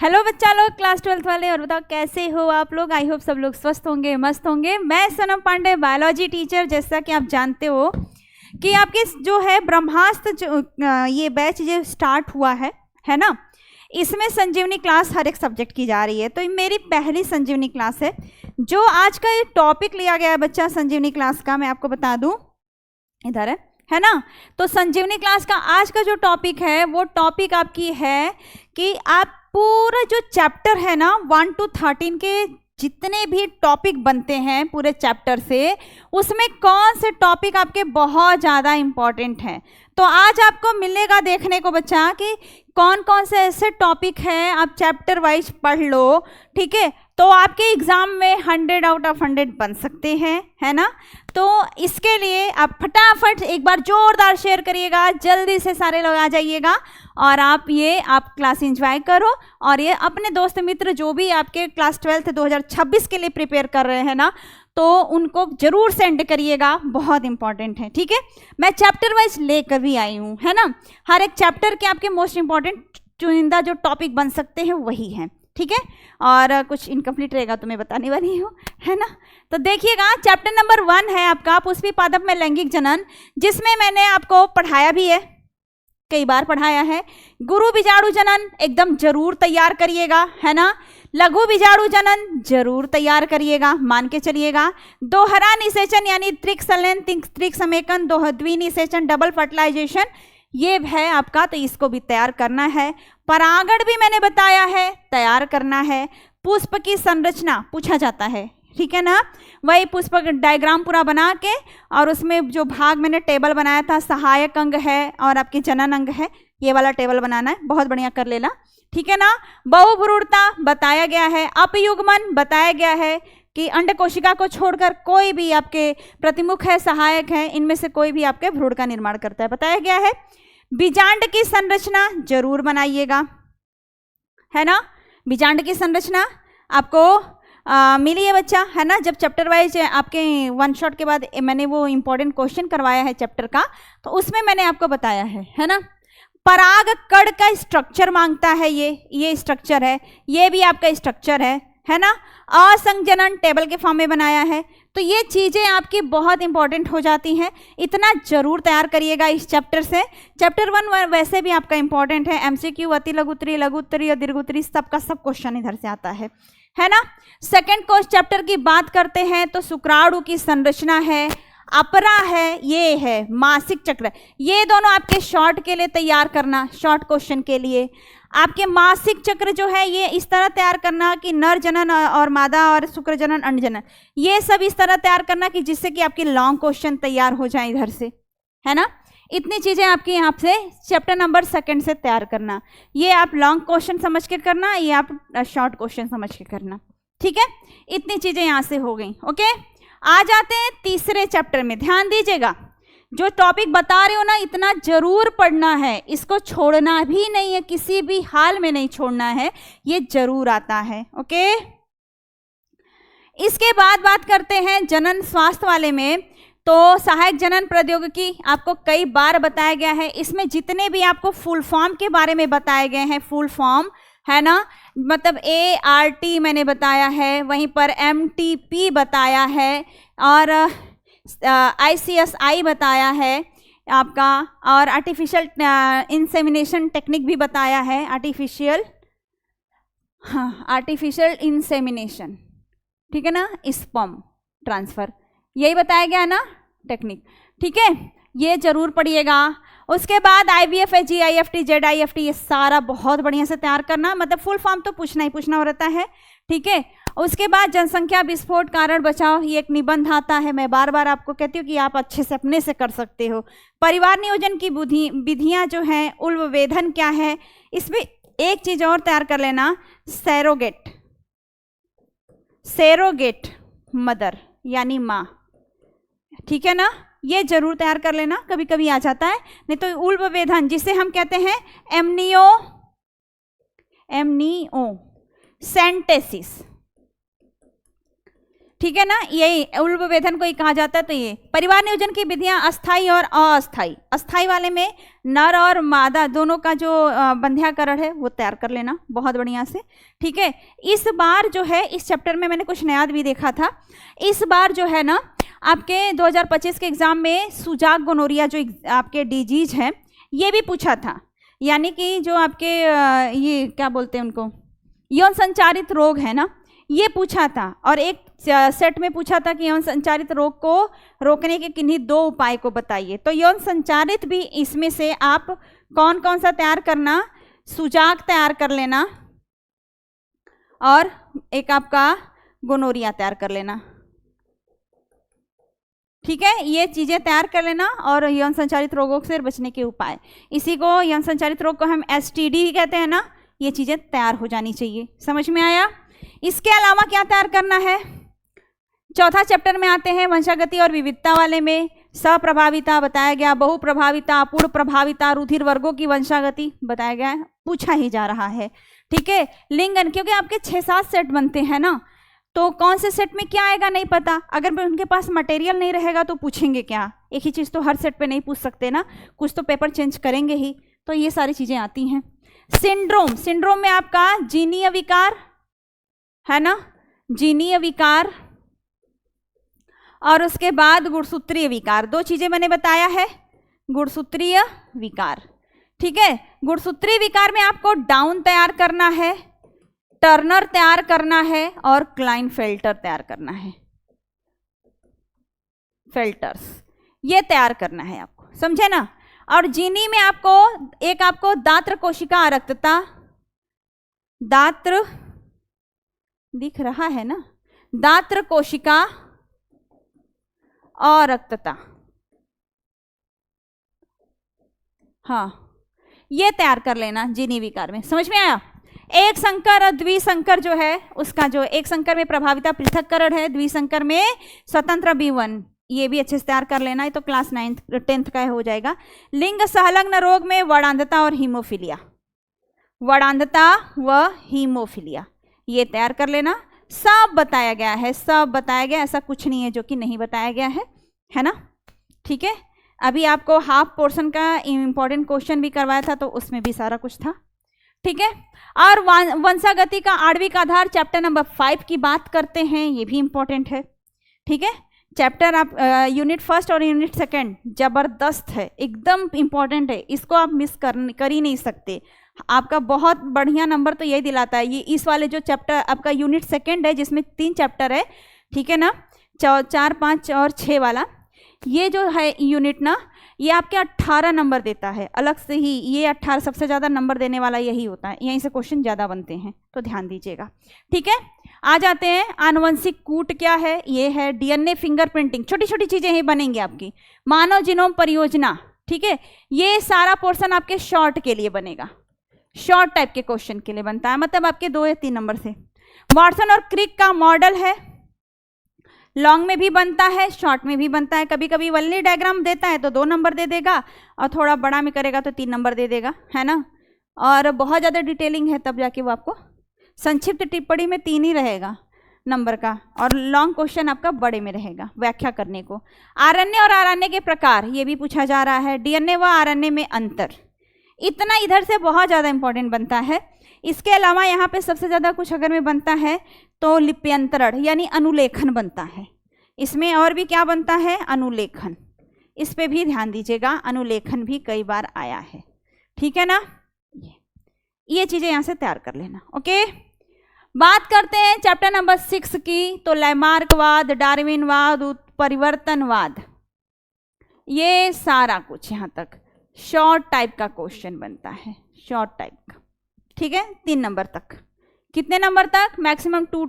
Hello बच्चा लोग, class 12th वाले, और बताओ कैसे हो आप लोग। आई होप सब लोग स्वस्थ होंगे, मस्त होंगे। मैं सनम पांडे, बायोलॉजी टीचर। जैसा कि आप जानते हो कि आपके जो है ब्रह्मास्त्र जो ये बैच जो स्टार्ट हुआ है ना, इसमें संजीवनी क्लास हर एक सब्जेक्ट की जा रही है। तो मेरी पहली संजीवनी क्लास है। जो आज का ये टॉपिक लिया गया है बच्चा संजीवनी क्लास का, मैं आपको बता दूं, इधर है ना। तो संजीवनी क्लास का आज का जो टॉपिक है वो टॉपिक आपकी है कि आप पूरा जो चैप्टर है ना 1 to 13 के जितने भी टॉपिक बनते हैं पूरे चैप्टर से, उसमें कौन से टॉपिक आपके बहुत ज़्यादा इम्पॉर्टेंट हैं। तो आज आपको मिलेगा देखने को बच्चा कि कौन कौन से ऐसे टॉपिक हैं, आप चैप्टर वाइज पढ़ लो, ठीक है। तो आपके एग्ज़ाम में 100 out of 100 बन सकते हैं, है ना। तो इसके लिए आप फटाफट एक बार ज़ोरदार शेयर करिएगा, जल्दी से सारे लोग आ जाइएगा और आप क्लास एंजॉय करो। और ये अपने दोस्त मित्र जो भी आपके क्लास 12th 2026 के लिए प्रिपेयर कर रहे हैं ना, तो उनको जरूर सेंड करिएगा, बहुत इंपॉर्टेंट है, ठीक है। मैं चैप्टर वाइज लेकर भी आई हूँ, है ना। हर एक चैप्टर के आपके मोस्ट इंपॉर्टेंट चुनिंदा जो टॉपिक बन सकते हैं वही हैं, ठीक है। और कुछ इनकम्प्लीट रहेगा तो मैं बताने वाली हूँ, है ना। तो देखिएगा, चैप्टर नंबर 1 है आपका पुष्पी पादप में लैंगिक जनन, जिसमें मैंने आपको पढ़ाया भी है, कई बार पढ़ाया है। गुरु बीजाणु जनन एकदम जरूर तैयार करिएगा, है ना। लघु बीजाणु जनन जरूर तैयार करिएगा, मान के चलिएगा। दोहरा निषेचन यानी त्रिक संलयन, त्रिक समेकन, द्विनिषेचन, डबल फर्टिलाइजेशन, ये है आपका, तो इसको भी तैयार करना है। परागण भी मैंने बताया है, तैयार करना है। पुष्प की संरचना पूछा जाता है, ठीक है ना। वही पुष्प डायग्राम पूरा बना के, और उसमें जो भाग मैंने टेबल बनाया था, सहायक अंग है और आपके जनन अंग है, ये वाला टेबल बनाना है, बहुत बढ़िया कर लेना, ठीक है ना। बहुभ्रूणता बताया गया है। अपयुग्मन बताया गया है कि अंड कोशिका को छोड़कर कोई भी आपके प्रतिमुख है, सहायक है, इनमें से कोई भी आपके भ्रूण का निर्माण करता है, बताया गया है। बीजांड की संरचना जरूर बनाइएगा, है ना। बीजांड की संरचना आपको मिली है बच्चा, है ना। जब चैप्टर वाइज आपके 1 शॉट के बाद मैंने वो इंपॉर्टेंट क्वेश्चन करवाया है चैप्टर का, तो उसमें मैंने आपको बताया है ना। पराग कण का स्ट्रक्चर मांगता है, ये स्ट्रक्चर है, ये भी आपका स्ट्रक्चर है ना। असंजनन टेबल के फॉर्म में बनाया है। तो ये चीज़ें आपकी बहुत इंपॉर्टेंट हो जाती हैं, इतना जरूर तैयार करिएगा इस चैप्टर से। चैप्टर 1 वैसे भी आपका इंपॉर्टेंट है, एमसीक्यू, अति लघुत्तरी, लघुत्तरी और दीर्घोत्तरी, सबका सब क्वेश्चन इधर से आता है ना। सेकेंड कोर्स चैप्टर की बात करते हैं तो शुक्राणु की संरचना है, अपरा है, ये है मासिक चक्र। ये दोनों आपके शॉर्ट के लिए तैयार करना, शॉर्ट क्वेश्चन के लिए। आपके मासिक चक्र जो है ये इस तरह तैयार करना कि नर जनन और मादा और शुक्र जनन, अंड जनन, ये सब इस तरह तैयार करना कि जिससे कि आपके लॉन्ग क्वेश्चन तैयार हो जाए इधर से, है ना। इतनी चीज़ें आपकी यहाँ से चैप्टर नंबर 2 से तैयार करना। ये आप लॉन्ग क्वेश्चन समझ के करना, ये आप शॉर्ट क्वेश्चन समझ के करना, ठीक है। इतनी चीज़ें यहाँ से हो गई, ओके। आ जाते हैं तीसरे चैप्टर में। ध्यान दीजिएगा, जो टॉपिक बता रहे हो ना, इतना जरूर पढ़ना है, इसको छोड़ना भी नहीं है, किसी भी हाल में नहीं छोड़ना है, ये जरूर आता है, ओके। इसके बाद बात करते हैं जनन स्वास्थ्य वाले में। तो सहायक जनन प्रौद्योगिकी आपको कई बार बताया गया है, इसमें जितने भी आपको फुल फॉर्म के बारे में बताए गए हैं, फुल फॉर्म, है ना, मतलब ART मैंने बताया है, वहीं पर MTP बताया है, और ICSI बताया है आपका, और आर्टिफिशियल इंसेमिनेशन टेक्निक भी बताया है, आर्टिफिशियल इंसेमिनेशन, ठीक है ना, स्पर्म ट्रांसफ़र, यही बताया गया ना टेक्निक, ठीक है। ये जरूर पढ़िएगा। उसके बाद IVF है, GIFT, ZIFT, ये सारा बहुत बढ़िया से तैयार करना, मतलब फुल फॉर्म तो पूछना ही पूछना रहता है, ठीक है। उसके बाद जनसंख्या विस्फोट कारण बचाव, ये एक निबंध आता है, मैं बार बार आपको कहती हूँ कि आप अच्छे से अपने से कर सकते हो। परिवार नियोजन की विधियाँ जो हैं, उल्व वेधन क्या है, इसमें एक चीज़ और तैयार कर लेना, सैरोगेट मदर यानी माँ, ठीक है ना, ये जरूर तैयार कर लेना, कभी कभी आ जाता है। नहीं तो उल्व वेधन, जिसे हम कहते हैं एमनियो सेंटेसिस, ठीक है ना, यही उल्ब वेधन को ही कहा जाता है। तो ये परिवार नियोजन की विधियां अस्थाई और अस्थाई, अस्थाई वाले में नर और मादा दोनों का जो बंध्याकरण है वो तैयार कर लेना बहुत बढ़िया से। ठीक है, इस बार जो है इस चैप्टर में मैंने कुछ नया भी देखा था। इस बार जो है ना आपके 2025 के एग्जाम में सुजाक गोनोरिया जो आपके डिजीज है ये भी पूछा था, यानी कि जो आपके ये क्या बोलते हैं उनको, यौन संचारित रोग है ना, ये पूछा था। और एक सेट में पूछा था कि यौन संचारित रोग को रोकने के किन्हीं 2 उपाय को बताइए। तो यौन संचारित भी इसमें से आप कौन कौन सा तैयार करना, सुजाक तैयार कर लेना और एक आपका गोनोरिया तैयार कर लेना। ठीक है, ये चीज़ें तैयार कर लेना और यौन संचारित रोगों से बचने के उपाय, इसी को यौन संचारित रोग को हम STD कहते हैं ना, ये चीज़ें तैयार हो जानी चाहिए। समझ में आया? इसके अलावा क्या तैयार करना है, चौथा चैप्टर में आते हैं वंशागति और विविधता वाले में सप्रभाविता बताया गया, बहुप्रभाविता, अपूर्ण प्रभाविता, रुधिर वर्गों की वंशागति बताया गया है, पूछा ही जा रहा है। ठीक है, लिंगन, क्योंकि आपके 6-7 सेट बनते हैं ना, तो कौन से सेट में क्या आएगा नहीं पता, अगर उनके पास मटेरियल नहीं रहेगा तो पूछेंगे क्या, एक ही चीज़ तो हर सेट पे नहीं पूछ सकते ना, कुछ तो पेपर चेंज करेंगे ही, तो ये सारी चीज़ें आती हैं। सिंड्रोम, सिंड्रोम में आपका जीनीय विकार है ना, जीनीय विकार और उसके बाद गुणसूत्रीय विकार, 2 चीज़ें मैंने बताया है, गुणसूत्रीय विकार। ठीक है, गुणसूत्रीय विकार में आपको डाउन तैयार करना है, टर्नर तैयार करना है और क्लाइनफेल्टर तैयार करना है, फेल्टर्स ये तैयार करना है आपको, समझे ना। और जीनी में आपको दात्र कोशिका अरक्तता, दात्र दिख रहा है ना, दात्र कोशिका और रक्तता, हाँ ये तैयार कर लेना जीनी विकार में। समझ में आया? एक संकर और द्विसंकर जो है उसका, जो एक संकर में प्रभाविता पृथक्करण है, द्विसंकर में स्वतंत्र B1, ये भी अच्छे से तैयार कर लेना, ये तो क्लास 9th-10th का हो जाएगा। लिंग संलग्न रोग में वर्णांधता और हीमोफीलिया, वर्णांधता व हीमोफीलिया ये तैयार कर लेना। सब बताया गया है, सब बताया गया, ऐसा कुछ नहीं है जो कि नहीं बताया गया है ना। ठीक है, अभी आपको हाफ पोर्शन का इम्पोर्टेंट क्वेश्चन भी करवाया था तो उसमें भी सारा कुछ था। ठीक है, और वंशागति का आणविक आधार चैप्टर नंबर 5 की बात करते हैं, ये भी इम्पोर्टेंट है। ठीक है, चैप्टर आप यूनिट 1 और यूनिट 2 जबरदस्त है, एकदम इम्पोर्टेंट है, इसको आप मिस कर ही नहीं सकते। आपका बहुत बढ़िया नंबर तो यही दिलाता है। ये इस वाले जो चैप्टर आपका यूनिट 2 है जिसमें 3 चैप्टर है, ठीक है ना, 4, 5 और 6 वाला, ये जो है यूनिट ना, ये आपके 18 नंबर देता है अलग से ही। ये 18 सबसे ज़्यादा नंबर देने वाला यही होता है, यहीं से क्वेश्चन ज़्यादा बनते हैं, तो ध्यान दीजिएगा। ठीक है, आ जाते हैं आनुवंशिक कूट क्या है, ये है DNA फिंगरप्रिंटिंग, छोटी छोटी चीज़ें ही बनेंगी आपकी। मानव जीनोम परियोजना, ठीक है, ये सारा पोर्शन आपके शॉर्ट के लिए बनेगा, शॉर्ट टाइप के क्वेश्चन के लिए बनता है, मतलब आपके 2 या 3 नंबर से। वाटसन और क्रिक का मॉडल है, लॉन्ग में भी बनता है, शॉर्ट में भी बनता है। कभी कभी वल्ली डायग्राम देता है तो 2 नंबर दे देगा, और थोड़ा बड़ा में करेगा तो 3 नंबर दे देगा, है ना। और बहुत ज़्यादा डिटेलिंग है तब जाके वो आपको, संक्षिप्त टिप्पणी में 3 ही रहेगा नंबर का, और लॉन्ग क्वेश्चन आपका बड़े में रहेगा व्याख्या करने को। आरण्य और आरण्य के प्रकार ये भी पूछा जा रहा है, DNA व RNA में अंतर, इतना इधर से बहुत ज़्यादा इंपॉर्टेंट बनता है। इसके अलावा यहाँ पे सबसे ज़्यादा कुछ अगर में बनता है तो लिप्यंतरण यानी अनुलेखन बनता है। इसमें और भी क्या बनता है, अनुलेखन, इस पे भी ध्यान दीजिएगा, अनुलेखन भी कई बार आया है। ठीक है ना, ये चीज़ें यहाँ से तैयार कर लेना। ओके, बात करते हैं चैप्टर नंबर 6 की, तो लैमार्कवाद, डार्विनवाद, उत्परिवर्तनवाद, ये सारा कुछ यहाँ तक शॉर्ट टाइप का क्वेश्चन बनता है, शॉर्ट टाइप का। ठीक है, 3 नंबर तक, कितने नंबर तक, मैक्सिमम 2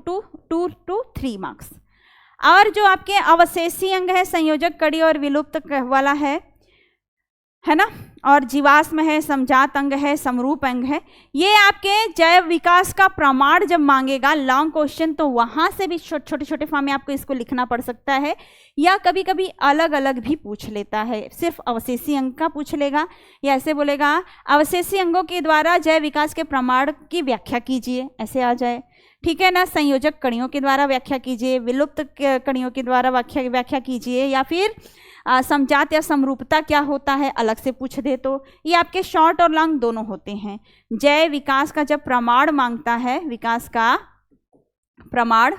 to 3 मार्क्स। और जो आपके अवशेषी अंग है, संयोजक कड़ी और विलुप्त वाला है ना, और जीवाश्म है, समजात अंग है, समरूप अंग है, ये आपके जैव विकास का प्रमाण जब मांगेगा लॉन्ग क्वेश्चन, तो वहाँ से भी छोटे छोटे फॉर्म में आपको इसको लिखना पड़ सकता है, या कभी कभी अलग अलग भी पूछ लेता है, सिर्फ अवशेषी अंग का पूछ लेगा, या ऐसे बोलेगा अवशेषी अंगों के द्वारा जैव विकास के प्रमाण की व्याख्या कीजिए, ऐसे आ जाए। ठीक है ना। संयोजक कड़ियों के द्वारा व्याख्या कीजिए, विलुप्त कड़ियों के द्वारा व्याख्या कीजिए, या फिर समजात या समरूपता क्या होता है अलग से पूछ दे तो। ये आपके शॉर्ट और लॉन्ग दोनों होते हैं। जय विकास का जब प्रमाण मांगता है, विकास का प्रमाण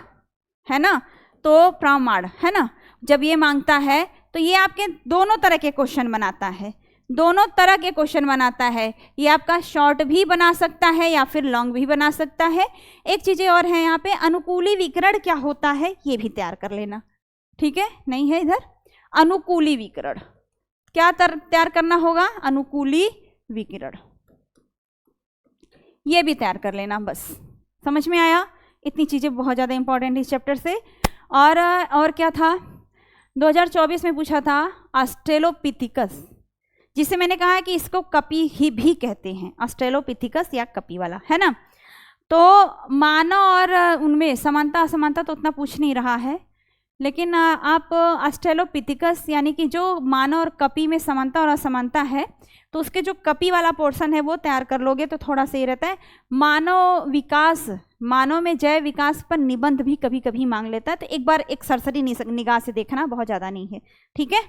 है ना, तो प्रमाण है ना, जब ये मांगता है तो ये आपके दोनों तरह के क्वेश्चन बनाता है, दोनों तरह के क्वेश्चन बनाता है। ये आपका शॉर्ट भी बना सकता है या फिर लॉन्ग भी बना सकता है। एक चीज़ें और है यहाँ पे, अनुकूली विकर्ण क्या होता है ये भी तैयार कर लेना, ठीक है। नहीं है इधर, अनुकूली विकर्ण क्या तैयार करना होगा, अनुकूली विकर्ण, ये भी तैयार कर लेना। बस समझ में आया, इतनी चीज़ें बहुत ज़्यादा इंपॉर्टेंट इस चैप्टर से। और क्या था, 2024 में पूछा था ऑस्ट्रेलोपिथिकस, जिसे मैंने कहा है कि इसको कपी ही भी कहते हैं, ऑस्ट्रेलोपिथिकस या कपी वाला, है ना। तो मानव और उनमें समानता असमानता तो उतना पूछ नहीं रहा है, लेकिन आप ऑस्ट्रेलोपिथिकस यानी कि जो मानव और कपी में समानता और असमानता है, तो उसके जो कपी वाला पोर्शन है वो तैयार कर लोगे तो थोड़ा सही रहता है। मानव विकास, मानव में जय विकास पर निबंध भी कभी कभी मांग लेता है, तो एक बार एक सरसरी निगाह से देखना, बहुत ज़्यादा नहीं है, ठीक है।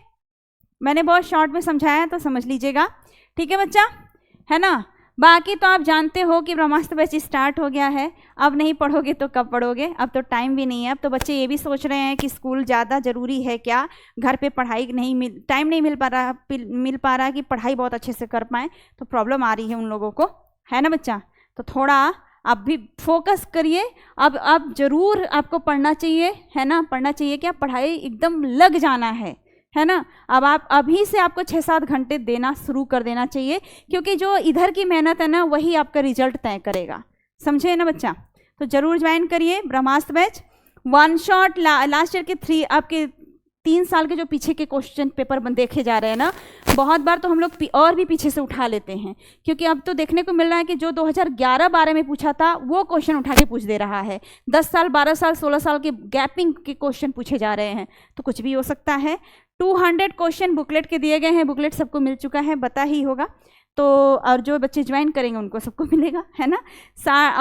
मैंने बहुत शॉर्ट में समझाया है तो समझ लीजिएगा, ठीक है बच्चा, है ना। बाकी तो आप जानते हो कि ब्रह्मास्त्र बैच स्टार्ट हो गया है, अब नहीं पढ़ोगे तो कब पढ़ोगे, अब तो टाइम भी नहीं है। अब तो बच्चे ये भी सोच रहे हैं कि स्कूल ज़्यादा ज़रूरी है क्या, घर पे पढ़ाई नहीं टाइम नहीं मिल पा रहा कि पढ़ाई बहुत अच्छे से कर पाएँ, तो प्रॉब्लम आ रही है उन लोगों को, है ना बच्चा। तो थोड़ा आप भी फोकस करिए, अब ज़रूर आपको पढ़ना चाहिए, है ना, पढ़ना चाहिए, क्या पढ़ाई एकदम लग जाना है ना। अब आप अभी से आपको 6-7 घंटे देना शुरू कर देना चाहिए, क्योंकि जो इधर की मेहनत है ना वही आपका रिजल्ट तय करेगा, समझे ना बच्चा। तो जरूर ज्वाइन करिए Brahmastra batch. One shot last year के 3 साल के जो पीछे के क्वेश्चन पेपर देखे जा रहे हैं ना, बहुत बार तो हम लोग और भी पीछे से उठा लेते हैं, क्योंकि अब तो देखने को मिल रहा है कि जो 2011-12 में पूछा था वो क्वेश्चन उठा के पूछ दे रहा है। 10 साल 12 साल 16 साल के गैपिंग के क्वेश्चन पूछे जा रहे हैं, तो कुछ भी हो सकता है। 200 क्वेश्चन बुकलेट के दिए गए हैं, बुकलेट सबको मिल चुका है, पता ही होगा। तो और जो बच्चे ज्वाइन करेंगे उनको सबको मिलेगा, है ना।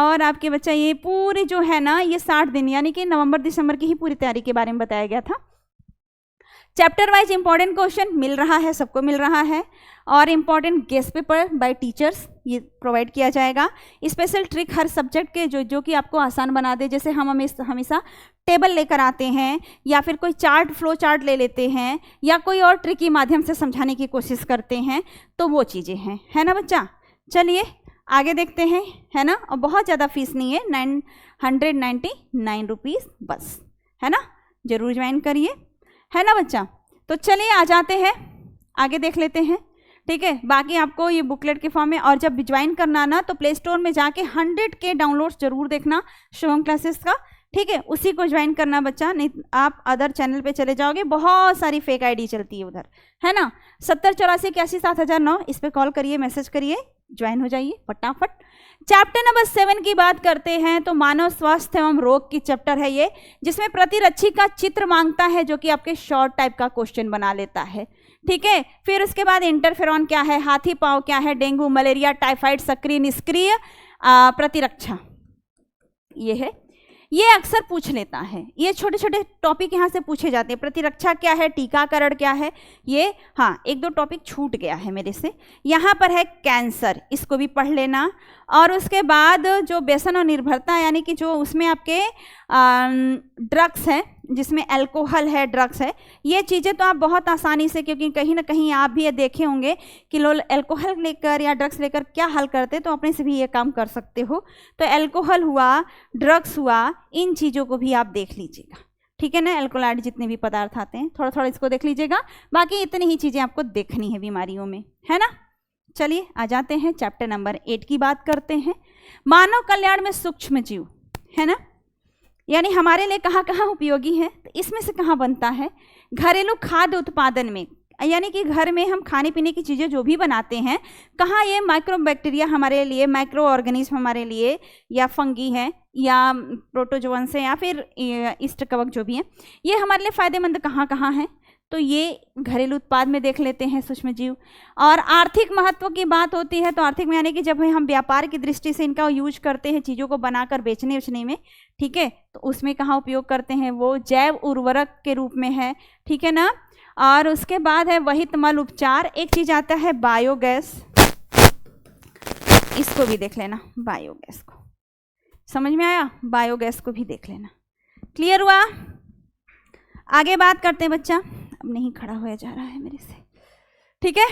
और आपके बच्चा ये पूरी जो है ना, ये 60 दिन यानी कि नवंबर दिसंबर की ही पूरी तैयारी के बारे में बताया गया था। चैप्टर वाइज इंपॉर्टेंट क्वेश्चन मिल रहा है, सबको मिल रहा है, और important guest paper bye teachers ये प्रोवाइड किया जाएगा। स्पेशल ट्रिक हर सब्जेक्ट के जो कि आपको आसान बना दे, जैसे हम हमेशा टेबल लेकर आते हैं या फिर कोई चार्ट फ्लो चार्ट ले लेते हैं या कोई और ट्रिक के माध्यम से समझाने की कोशिश करते हैं, तो वो चीज़ें हैं, है ना बच्चा। चलिए आगे देखते हैं, है ना। और बहुत ज़्यादा फीस नहीं है, 999 रुपीज़ बस, है ना। ज़रूर ज्वाइन करिए, है ना बच्चा। तो चलिए आ जाते हैं, आगे देख लेते हैं, ठीक है। बाकी आपको ये बुकलेट के फॉर्म में, और जब ज्वाइन करना ना तो प्ले स्टोर में जाके 100K डाउनलोड्स जरूर देखना शुभम क्लासेस का, ठीक है, उसी को ज्वाइन करना बच्चा। नहीं आप अदर चैनल पे चले जाओगे, बहुत सारी फेक आईडी चलती है उधर, है ना। 7084817009 इस पे कॉल करिए, मैसेज करिए, ज्वाइन हो जाइए फटाफट। चैप्टर नंबर 7 की बात करते हैं तो मानव स्वास्थ्य एवं रोग की चैप्टर है ये, जिसमें प्रतिरक्षी का चित्र मांगता है, जो कि आपके शॉर्ट टाइप का क्वेश्चन बना लेता है, ठीक है। फिर उसके बाद इंटरफेरॉन क्या है, हाथी पाँव क्या है, डेंगू मलेरिया टाइफाइड सक्रिय निष्क्रिय प्रतिरक्षा ये है, ये अक्सर पूछ लेता है। ये छोटे छोटे टॉपिक यहाँ से पूछे जाते हैं। प्रतिरक्षा क्या है, टीकाकरण क्या है, ये हाँ 1-2 टॉपिक छूट गया है मेरे से। यहाँ पर है कैंसर, इसको भी पढ़ लेना। और उसके बाद जो व्यसन और निर्भरता यानी कि जो उसमें आपके ड्रग्स हैं, जिसमें अल्कोहल है, ड्रग्स है, ये चीज़ें तो आप बहुत आसानी से, क्योंकि कहीं ना कहीं आप भी ये देखे होंगे कि लोग अल्कोहल लेकर या ड्रग्स लेकर क्या हल करते, तो अपने से भी ये काम कर सकते हो। तो अल्कोहल हुआ, ड्रग्स हुआ, इन चीज़ों को भी आप देख लीजिएगा, ठीक है ना। अल्कोलाइड जितने भी पदार्थ आते हैं थोड़ा थोड़ा इसको देख लीजिएगा, बाकी इतनी ही चीज़ें आपको देखनी है बीमारियों में, है ना। चलिए आ जाते हैं चैप्टर नंबर 8 की बात करते हैं। मानव कल्याण में सूक्ष्म जीव, है ना, यानी हमारे लिए कहाँ कहाँ उपयोगी है, तो इसमें से कहाँ बनता है। घरेलू खाद्य उत्पादन में, यानी कि घर में हम खाने पीने की चीज़ें जो भी बनाते हैं, कहाँ ये माइक्रोबैक्टीरिया हमारे लिए, माइक्रो ऑर्गेनिज्म हमारे लिए, या फंगी है या प्रोटोजोअन्स है या फिर ईस्ट कवक जो भी है, ये हमारे लिए फ़ायदेमंद कहाँ कहाँ है। तो ये घरेलू उत्पाद में देख लेते हैं सूक्ष्म जीव। और आर्थिक महत्व की बात होती है तो आर्थिक में यानी कि जब हम व्यापार की दृष्टि से इनका यूज करते हैं चीज़ों को बनाकर बेचने उचने में, ठीक है, तो उसमें कहाँ उपयोग करते हैं, वो जैव उर्वरक के रूप में है, ठीक है ना। और उसके बाद है वहित मल उपचार। एक चीज़ आता है बायोगैस, इसको भी देख लेना, बायोगैस को समझ में आया, बायोगैस को भी देख लेना। क्लियर हुआ? आगे बात करते हैं बच्चा, अब नहीं खड़ा होया जा रहा है मेरे से, ठीक है।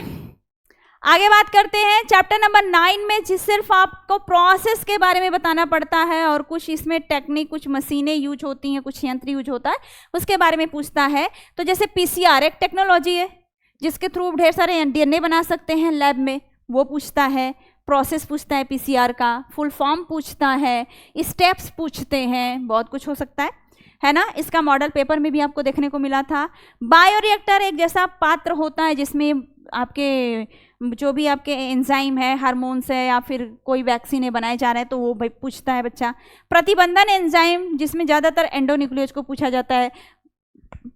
आगे बात करते हैं चैप्टर नंबर 9 में, जिस सिर्फ आपको प्रोसेस के बारे में बताना पड़ता है और कुछ इसमें टेक्निक, कुछ मशीनें यूज होती हैं, कुछ यंत्र यूज होता है, उसके बारे में पूछता है। तो जैसे पीसीआर एक टेक्नोलॉजी है जिसके थ्रू ढेर सारे डीएनए बना सकते हैं लैब में, वो पूछता है। प्रोसेस पूछता है पीसीआर का, फुल फॉर्म पूछता है, स्टेप्स पूछते हैं, बहुत कुछ हो सकता है ना। इसका मॉडल पेपर में भी आपको देखने को मिला था। बायोरिएक्टर एक जैसा पात्र होता है जिसमें आपके जो भी आपके एंजाइम है, हार्मोन्स है या फिर कोई वैक्सीन बनाए जा रहे हैं तो वो भाई पूछता है बच्चा। प्रतिबंधन एंजाइम जिसमें ज़्यादातर एंडोन्यूक्लियोज को पूछा जाता है।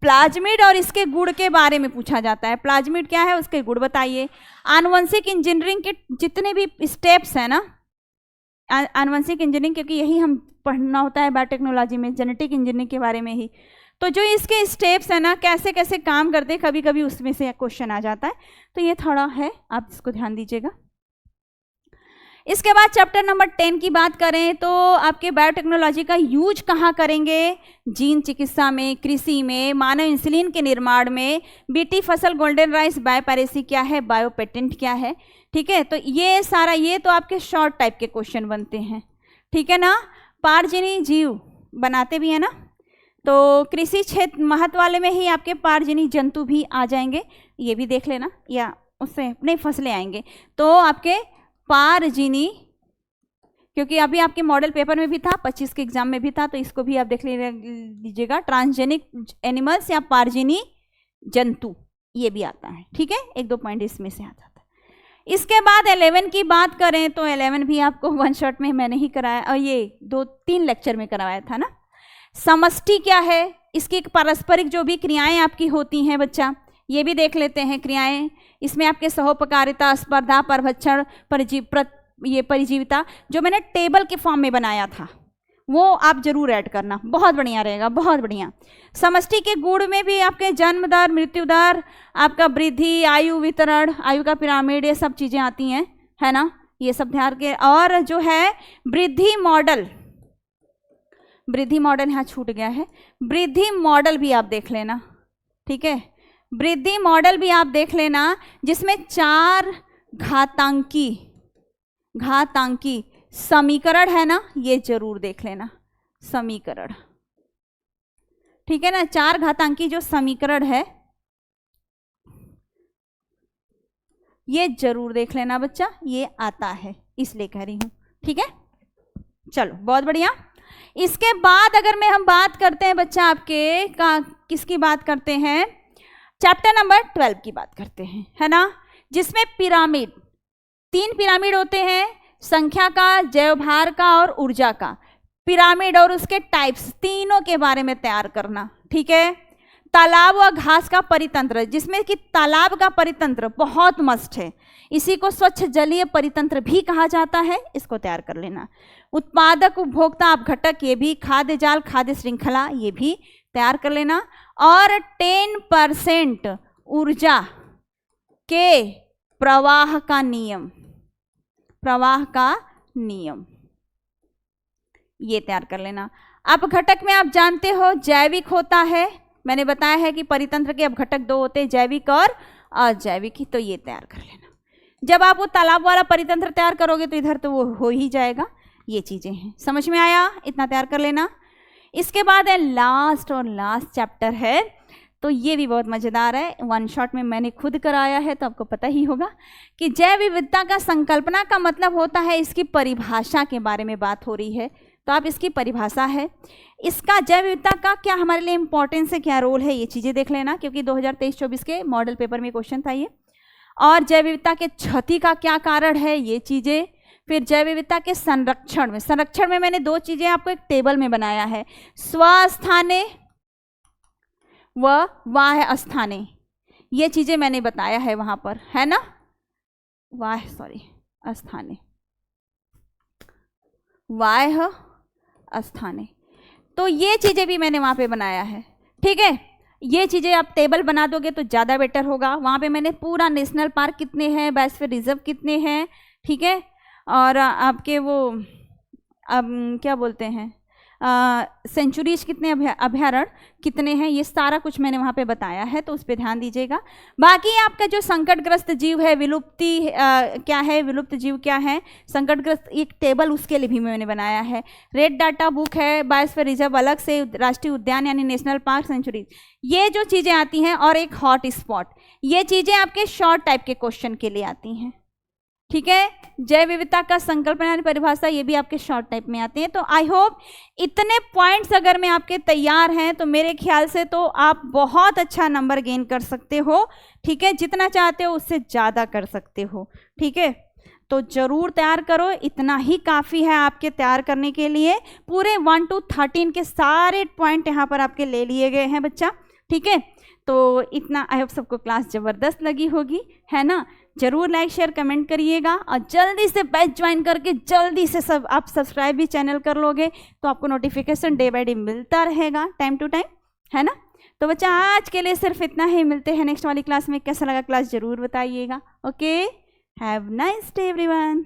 प्लाज्मिड और इसके गुण के बारे में पूछा जाता है, प्लाज्मिड क्या है उसके गुण बताइए। आनुवंशिक इंजीनियरिंग के जितने भी स्टेप्स हैं ना, आनुवंशिक इंजीनियरिंग क्योंकि यही हम पढ़ना होता है बायोटेक्नोलॉजी में, जेनेटिक इंजीनियरिंग के बारे में ही, तो जो इसके स्टेप्स हैं ना कैसे कैसे काम करते हैं, कभी कभी उसमें से क्वेश्चन आ जाता है, तो ये थोड़ा है, आप इसको ध्यान दीजिएगा। इसके बाद चैप्टर नंबर 10 की बात करें तो आपके बायोटेक्नोलॉजी का यूज कहाँ करेंगे, जीन चिकित्सा में, कृषि में, मानव इंसुलिन के निर्माण में, बीटी फसल, गोल्डन राइस, बायोपैरेसी क्या है, बायो पेटेंट क्या है, ठीक है। तो ये सारा, ये तो आपके शॉर्ट टाइप के क्वेश्चन बनते हैं, ठीक है ना। पारजीनी जीव बनाते भी है ना, तो कृषि क्षेत्र महत्व वाले में ही आपके पारजीनी जंतु भी आ जाएंगे, ये भी देख लेना, या उससे नहीं फसलें आएंगे तो आपके पारजीनी, क्योंकि अभी आपके मॉडल पेपर में भी था, 25 के एग्जाम में भी था, तो इसको भी आप देख लीजिएगा। ट्रांसजेनिक एनिमल्स या पारजीनी जंतु, ये भी आता है, ठीक है, 1-2 पॉइंट इसमें से आता है। इसके बाद 11 की बात करें तो 11 भी आपको वन शॉट में मैंने ही कराया, और ये 2-3 लेक्चर में करवाया था ना। समष्टि क्या है, इसकी पारस्परिक जो भी क्रियाएं आपकी होती हैं बच्चा, ये भी देख लेते हैं क्रियाएं। इसमें आपके सहोपकारिता, स्पर्धा, परभक्षण, ये परिजीविता, जो मैंने टेबल के फॉर्म में बनाया था वो आप जरूर ऐड करना, बहुत बढ़िया रहेगा, बहुत बढ़िया। समष्टि के गुण में भी आपके जन्म दर, मृत्यु दर, आपका वृद्धि, आयु वितरण, आयु का पिरामिड, ये सब चीज़ें आती हैं, है ना, ये सब ध्यान के। और जो है वृद्धि मॉडल, वृद्धि मॉडल यहाँ छूट गया है, वृद्धि मॉडल भी आप देख लेना, ठीक है, वृद्धि मॉडल भी आप देख लेना, जिसमें 4 घातांकी समीकरण है ना, ये जरूर देख लेना, समीकरण, ठीक है ना। 4 घातांकी जो समीकरण है ये जरूर देख लेना बच्चा, ये आता है इसलिए कह रही हूं, ठीक है। चलो बहुत बढ़िया। इसके बाद अगर हम बात करते हैं बच्चा आपके किसकी बात करते हैं, चैप्टर नंबर 12 की बात करते हैं, है ना, जिसमें पिरामिड, 3 पिरामिड होते हैं, संख्या का, जैव भार का और ऊर्जा का। पिरामिड और उसके टाइप्स तीनों के बारे में तैयार करना, ठीक है। तालाब व घास का परितंत्र, जिसमें कि तालाब का परितंत्र बहुत मस्ट है, इसी को स्वच्छ जलीय परितंत्र भी कहा जाता है, इसको तैयार कर लेना। उत्पादक, उपभोक्ता, अपघटक, ये भी, खाद्य जाल, खाद्य श्रृंखला, ये भी तैयार कर लेना। और 10% ऊर्जा के प्रवाह का नियम, प्रवाह का नियम, ये तैयार कर लेना। अपघटक में आप जानते हो जैविक होता है, मैंने बताया है कि परितंत्र के अपघटक 2 होते हैं, जैविक और अजैविक ही, तो ये तैयार कर लेना। जब आप वो तालाब वाला परितंत्र तैयार करोगे तो इधर तो वो हो ही जाएगा, ये चीजें हैं, समझ में आया, इतना तैयार कर लेना। इसके बाद है लास्ट चैप्टर है, तो ये भी बहुत मज़ेदार है, वन शॉट में मैंने खुद कराया है तो आपको पता ही होगा कि जैव विविधता का संकल्पना का मतलब होता है, इसकी परिभाषा के बारे में बात हो रही है, तो आप इसकी परिभाषा है, इसका जैव विविधता का क्या हमारे लिए इंपॉर्टेंस है, क्या रोल है, ये चीज़ें देख लेना, क्योंकि 2023-24 के मॉडल पेपर में क्वेश्चन था ये। और जैव विविधता के क्षति का क्या कारण है, ये चीज़ें। फिर जैव विविधता के संरक्षण में मैंने 2 चीज़ें आपको एक टेबल में बनाया है, स्वस्थाने व वाह्य स्थाने, ये चीज़ें मैंने बताया है वहाँ पर, है ना। अस्थाने, वाह अस्थाने, तो ये चीज़ें भी मैंने वहाँ पे बनाया है, ठीक है। ये चीज़ें आप टेबल बना दोगे तो ज़्यादा बेटर होगा। वहाँ पे मैंने पूरा नेशनल पार्क कितने हैं, बायोस्फीयर रिजर्व कितने हैं, ठीक है, और आपके वो क्या बोलते हैं सेंचुरीज कितने, अभयारण्य कितने हैं, ये सारा कुछ मैंने वहाँ पे बताया है, तो उस पर ध्यान दीजिएगा। बाकी आपका जो संकटग्रस्त जीव है, विलुप्ति क्या है, विलुप्त जीव क्या है, संकटग्रस्त एक टेबल उसके लिए भी मैंने बनाया है। रेड डाटा बुक है, बायोस्फीयर रिजर्व अलग से, राष्ट्रीय उद्यान यानी नेशनल पार्क, सेंचुरीज, ये जो चीज़ें आती हैं, और एक हॉट स्पॉट, ये चीज़ें आपके शॉर्ट टाइप के क्वेश्चन के लिए आती हैं, ठीक है। जैव विविधता का संकल्पना यानी परिभाषा, ये भी आपके शॉर्ट टाइप में आते हैं। तो आई होप इतने पॉइंट्स अगर मैं आपके तैयार हैं तो मेरे ख्याल से तो आप बहुत अच्छा नंबर गेन कर सकते हो, ठीक है। जितना चाहते हो उससे ज़्यादा कर सकते हो, ठीक है। तो ज़रूर तैयार करो, इतना ही काफ़ी है आपके तैयार करने के लिए। पूरे 1 to 13 के सारे पॉइंट यहाँ पर आपके ले लिए गए हैं बच्चा, ठीक है। तो इतना आई होप सबको क्लास ज़बरदस्त लगी होगी, है ना। जरूर लाइक शेयर कमेंट करिएगा, और जल्दी से बैच ज्वाइन करके जल्दी से सब आप सब्सक्राइब भी चैनल कर लोगे तो आपको नोटिफिकेशन डे बाय डे मिलता रहेगा, टाइम टू टाइम, है ना। तो बच्चा आज के लिए सिर्फ इतना ही, मिलते हैं नेक्स्ट वाली क्लास में। कैसा लगा क्लास ज़रूर बताइएगा। Okay, have nice day everyone.